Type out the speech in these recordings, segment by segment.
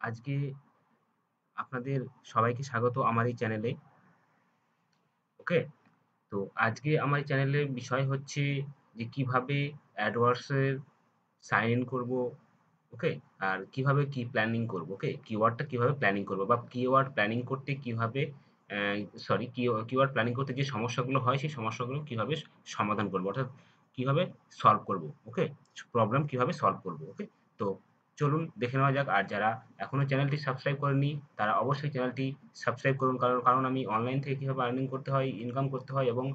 আজকে আপনাদের সবাইকে স্বাগত আমার এই চ্যানেলে। ওকে? তো আজকে আমার এই চ্যানেলের বিষয় হচ্ছে যে কিভাবে AdWords এর সাইন ইন করব, ওকে? আর কিভাবে কি প্ল্যানিং করব, ওকে? কিওয়ার্ডটা কিভাবে প্ল্যানিং করব বা কিওয়ার্ড প্ল্যানিং করতে কিভাবে অ্যা সরি কিওয়ার্ড প্ল্যানিং করতে যে সমস্যাগুলো হয় সেই সমস্যাগুলো কিভাবে সমাধান করব। অর্থাৎ কিভাবে সলভ করব, ওকে? প্রবলেম কিভাবে সলভ করব, ওকে? তো চলুন দেখে নেওয়া যাক। আর যারা এখনো চ্যানেলটি সাবস্ক্রাইব করেননি তারা অবশ্যই চ্যানেলটি সাবস্ক্রাইব করুন। কারণ আমি অনলাইন থেকে কিভাবে আর্নিং করতে হয়, ইনকাম করতে হয় এবং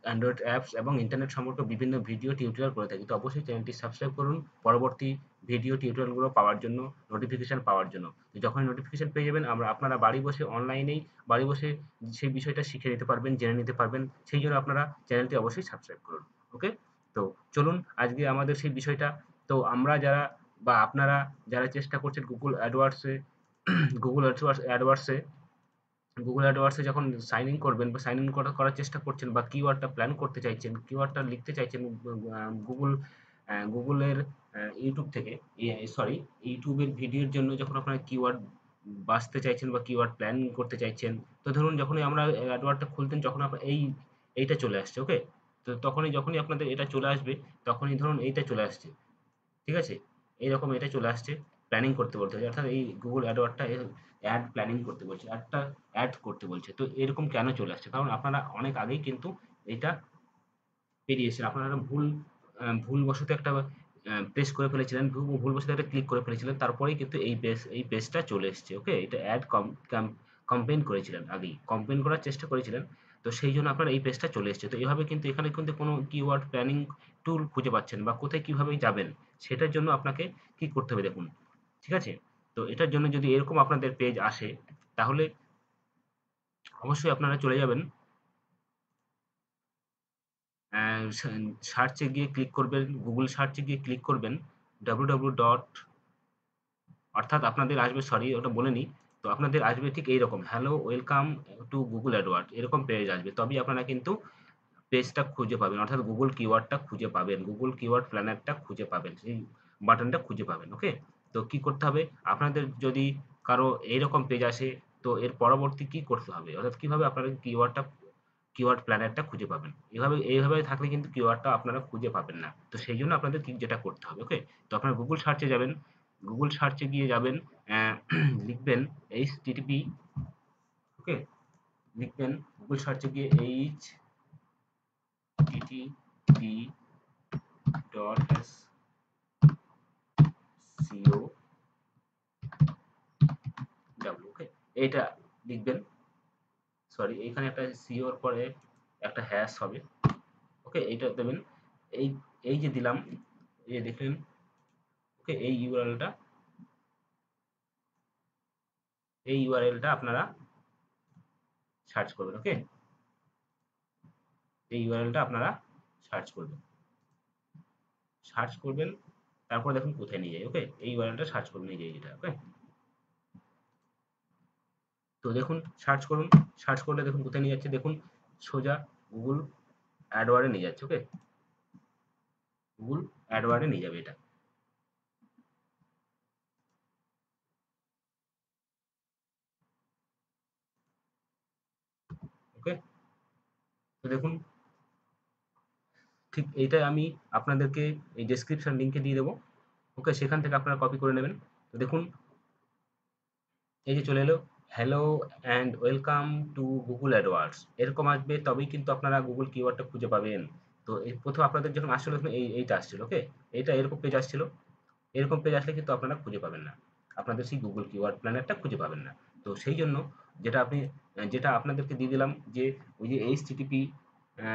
অ্যান্ড্রয়েড অ্যাপস এবং ইন্টারনেট সম্পর্কে বিভিন্ন ভিডিও টিউটোরিয়াল করে থাকি। তো অবশ্যই চ্যানেলটি সাবস্ক্রাইব করুন পরবর্তী ভিডিও টিউটোরিয়ালগুলো পাওয়ার জন্য, নোটিফিকেশন পাওয়ার জন্য। তো যখনই নোটিফিকেশন পেয়ে যাবেন আপনারা বাড়ি বসে অনলাইনেই বাড়ি বসে সেই বিষয়টা শিখে নিতে পারবেন, জেনে নিতে পারবেন। সেই জন্য আপনারা চ্যানেলটি অবশ্যই সাবস্ক্রাইব করুন। ওকে? তো চলুন আজকে আমাদের সেই বিষয়টা। তো আমরা যারা বা আপনারা যারা চেষ্টা করছেন Google AdWords এ Google AdWords এ Google AdWords এ যখন সাইন ইন করবেন বা সাইন ইন করার চেষ্টা করছেন বা কিওয়ার্ডটা প্ল্যান করতে চাইছেন, কিওয়ার্ডটা লিখতে চাইছেন Google এর YouTube থেকে সরি YouTube এর ভিডিওর জন্য যখন আপনারা কিওয়ার্ড বাছতে চাইছেন বা কিওয়ার্ড প্ল্যান করতে চাইছেন, তো ধরুন যখনই আমরা AdWords টা খুলতেন যখন আপনার এইটা চলে আসছে, ওকে? তো যখনই আপনাদের এটা চলে আসবে, তখনই ধরুন এইটা চলে আসছে। ঠিক আছে? এইরকম এটা চলে আসছে। প্ল্যানিং করতে বলতে হবে। অর্থাৎ এই Google AdWords টা অ্যাড প্ল্যানিং করতে বলছে। অ্যাড করতে বলছে। তো এরকম কেন চলে আসছে? কারণ আপনারা অনেক আগেই কিন্তু এটা পেরিয়েছেন। আপনারা ভুলবশত একটা প্রেস করে ফেলেছিলেন। ভুলবশত একটা ক্লিক করে ফেলেছিলেন। তারপরেই কিন্তু এই পেজটা চলে এসছে। ওকে? এটা অ্যাড কমপ্লেইন করেছিলেন আগেই। কমপ্লেইন করার চেষ্টা করেছিলেন। তো সেইজন্য আপনার এই পেজটা চলে এসছে। তো এভাবে কিন্তু এখানে কিন্তু কোনো কিওয়ার্ড প্ল্যানিং টুল খুঁজে পাচ্ছেন বা কোথায় কিভাবে যাবেন সেটার জন্য আপনাকে কি করতে হবে দেখুন। ঠিক আছে? তো এটার জন্য যদি এরকম আপনাদের পেজ আসে তাহলে অবশ্যই আপনারা চলে যাবেন অ্যা সা সার্চে গিয়ে ক্লিক করবেন, Google সার্চে গিয়ে ক্লিক করবেন www. অর্থাৎ আপনাদের আসবে সরি ওটা বলে নিই। তো আপনাদের আসবে ঠিক এইরকম hello welcome to Google AdWords এরকম পেজ আসবে। তবেই আপনারা কিন্তু পেজটা খুঁজে পাবেন। অর্থাৎ Google কিওয়ার্ডটা খুঁজে পাবেন। Google কিওয়ার্ড প্ল্যানারটা খুঁজে পাবেন। সেই বাটনটা খুঁজে পাবেন। ওকে? তো কি করতে হবে? আপনাদের যদি কারো এইরকম পেজ আসে তো এর পরবর্তী কি করতে হবে? অর্থাৎ কিভাবে আপনারা কিওয়ার্ড প্ল্যানারটা খুঁজে পাবেন। এইভাবে থাকলে কিন্তু কিওয়ার্ডটা আপনারা খুঁজে পাবেন না। তো সেইজন্য আপনাদের যেটা করতে হবে। ওকে? তো আপনারা Google সার্চে যাবেন। Google সার্চে গিয়ে যাবেন অ্যা লিখবেন http ওকে? লিখবেন Google সার্চে গিয়ে http .sco ওকে? এটা লিখবেন। সরি এখানে একটা সিও এর পরে একটা হ্যাশ হবে। ওকে? এইটা দেবেন। এই এই যে দিলাম, এই যে দেখলেন, ওকে? এই ইউআরএলটা আপনারা সার্চ করবেন। ওকে? এই ইউআরএলটা আপনারা সার্চ করবেন। সার্চ করবেন, তারপর দেখুন কোথায় নিয়ে যায়। ওকে? এই ইউআরএলটা সার্চ করবেন এই যে এটা। ওকে? তো দেখুন সার্চ করুন। সার্চ করলে দেখুন কোথায় নিয়ে যাচ্ছে দেখুন সোজা Google AdWords এ নিয়ে যাচ্ছে। ওকে? Google AdWords এ নিয়ে যাবে এটা। ওকে? তো দেখুন ঠিক এইটাই আমি আপনাদেরকে এই ডেসক্রিপশন লিংকে দিয়ে দেবো। ওকে? সেখান থেকে আপনারা কপি করে নেবেন। তো দেখুন এই যে চলে এলো hello and welcome to Google AdWords এরকম আসবে তবেই কিন্তু আপনারা Google কিওয়ার্ডটা খুঁজে পাবেন। তো এই ১ম আপনাদের যখন আসছিল তখন এইটা আসছিল। ওকে? এইটা এরকম পেজ আসছিল। এরকম পেজ আসলে কিন্তু আপনারা খুঁজে পাবেন না। আপনাদের সেই Google কিওয়ার্ড প্ল্যানারটা খুঁজে পাবেন না। তো সেইজন্য যেটা আপনাদেরকে দিয়ে দিলাম যে ওই যে http অ্যা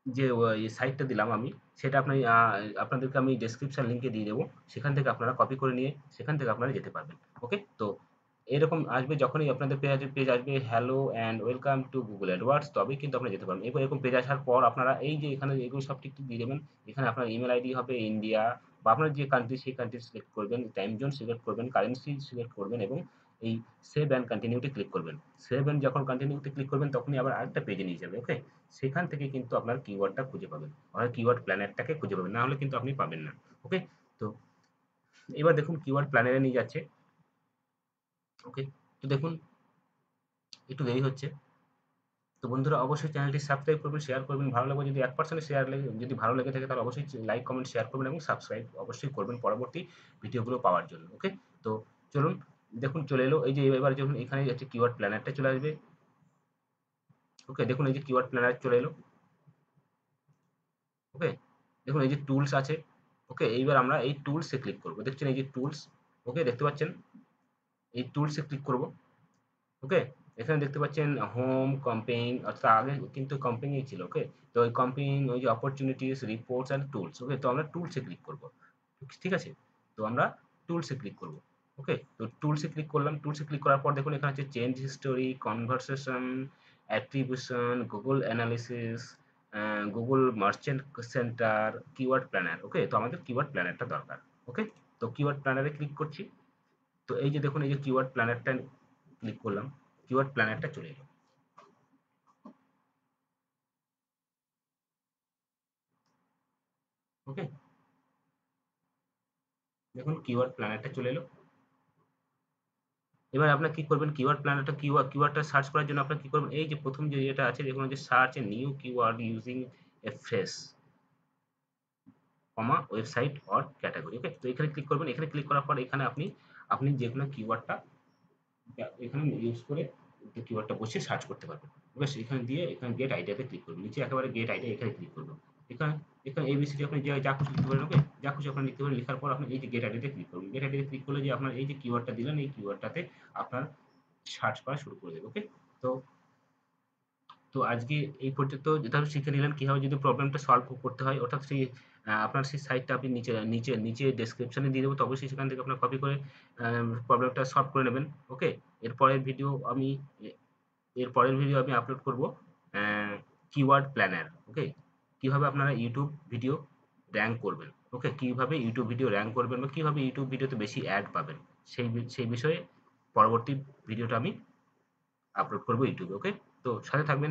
যে ওই সাইটটা দিলাম আমি সেটা আপনাদেরকে আমি ডেসক্রিপশন লিংকে দিয়ে দেবো। সেখান থেকে আপনারা কপি করে নিয়ে সেখান থেকে আপনারা যেতে পারবেন। ওকে? তো এরকম আসবে যখনই আপনাদের পেজ আসবে hello and welcome to Google AdWords তবেই কিন্তু আপনারা যেতে পারবেন। এরপর এরকম পেজ আসার পর আপনারা এই যে এখানে এগুলো সব টিক দিয়ে দেবেন। এখানে আপনার ইমেইল আইডি হবে ইন্ডিয়া বা আপনার যে কান্ট্রি সেই কান্ট্রি সিলেক্ট করবেন, টাইম জোন সিলেক্ট করবেন, কারেন্সি সিলেক্ট করবেন এবং এই সেভ অ্যান্ড কন্টিনিউ তে ক্লিক করবেন। সেভ অ্যান্ড যখন কন্টিনিউ তে ক্লিক করবেন তখনই আবার আরেকটা পেজে নিয়ে যাবে। ওকে? সেখান থেকে কিন্তু আপনার কিওয়ার্ডটা খুঁজে পাবেন। অর্থাৎ কিওয়ার্ড প্ল্যানেটটাকে খুঁজে পাবেন। না হলে কিন্তু আপনি পাবেন না। ওকে? তো এবার দেখুন কিওয়ার্ড প্ল্যানারে নিয়ে যাচ্ছে। ওকে, তো দেখুন একটু দেরি হচ্ছে। তো বন্ধুরা অবশ্যই চ্যানেলটি সাবস্ক্রাইব করবেন, শেয়ার করবেন। ভালো লাগবে যদি 1% শেয়ার যদি ভালো লেগে থাকে তাহলে অবশ্যই লাইক, কমেন্ট, শেয়ার করবেন এবং সাবস্ক্রাইব অবশ্যই করবেন পরবর্তী ভিডিওগুলো পাওয়ার জন্য। ওকে, তো চলুন দেখুন চলে এলো এই যে এবার যখন এখানে একটা কিওয়ার্ড প্ল্যানারটা চলে আসবে। ওকে, দেখুন এই যে কিওয়ার্ড প্ল্যানার চলে এলো। ওকে, দেখুন এই যে টুলস আছে। ওকে, এইবার আমরা এই টুলসে ক্লিক করব। দেখছেন এই যে টুলস। ওকে, দেখতে পাচ্ছেন এই টুলসে ক্লিক করব। ওকে, এখানে দেখতে পাচ্ছেন হোম, কম্পেইন অর্থাৎ আগে কিন্তু কম্পেইনই ছিল। ওকে, তো ওই কম্পেইন ওই যে অপরচুনিটিস, রিপোর্টস অ্যান্ড টুলস। ওকে, তো আমরা টুলসে ক্লিক করব। ঠিক আছে, তো আমরা টুলসে ক্লিক করব। ওকে, তো টুলসে ক্লিক করলাম। টুলসে ক্লিক করার পর দেখুন এখানে আছে change history, conversation, attribution, Google analysis, Google merchant center, keyword planner. Okay, তো আমাদের কিওয়ার্ড প্ল্যানারটা দরকার। ওকে, তো কিওয়ার্ড প্ল্যানারে ক্লিক করছি। তো এই যে দেখুন এই যে কিওয়ার্ড প্ল্যানারটা ক্লিক করলাম, কিওয়ার্ড প্ল্যানারটা চলে এলো। ওকে, দেখুন কিওয়ার্ড প্ল্যানারটা চলে এলো। এবার আপনার কি করবেন, কিওয়ার্ড প্ল্যানারটা কিওয়ার্ডটা সার্চ করার জন্য আপনার কি করবেন, এই যে প্রথম যে এটা আছে দেখুন যে search a new keyword using a fresh comma website or category. Okay, তো এখানে ক্লিক করবেন। এখানে ক্লিক করার পর এখানে আপনি আপনি যে কোনো কিওয়ার্ডটা এখানে ইউজ করে কিওয়ার্ডটা বসিয়ে সার্চ করতে পারবেন। ব্যাস এখানে দিয়ে এখানে গেট আইডিয়াতে ক্লিক করবেন। নিচে একেবারে গেট আইডিয়া এখানে ক্লিক করবেন। এখানে এখানে এবিসিডি আপনি যা খুশি লিখতে পারেন। ওকে, যা খুশি আপনার লিখতে পারেন। লেখার পর আপনি এই যে গেট আইডিয়াতে ক্লিক করবেন। গেট আইডিয়াতে ক্লিক করলে যে আপনার এই যে কিওয়ার্ডটা দিলেন এই কিওয়ার্ডটাতে আপনার সার্চ করা শুরু করে দেবে। ওকে, তো তো আজকে এই পর্যন্ত যেটা শিখে নিলেন কিভাবে যদি প্রবলেমটা সলভ করতে হয়, অর্থাৎ সেই আপনার সেই সাইটটা আপনি নিচে নিচে নিচে ডেসক্রিপশনে দিয়ে দেবো, তো অবশ্যই সেখান থেকে আপনার কপি করে প্রবলেমটা সলভ করে নেবেন। ওকে, এরপরের ভিডিও আমি এরপরের ভিডিও আমি আপলোড করব কিওয়ার্ড প্ল্যানার। ওকে, কিভাবে আপনারা ইউটিউব ভিডিও র্যাঙ্ক করবেন। ওকে, কিভাবে ইউটিউব ভিডিও র্যাঙ্ক করবেন বা কিভাবে ইউটিউব ভিডিওতে বেশি অ্যাড পাবেন, সেই বিষয়ে পরবর্তী ভিডিওটা আমি আপলোড করব ইউটিউবে। ওকে, তো সাথে থাকবেন।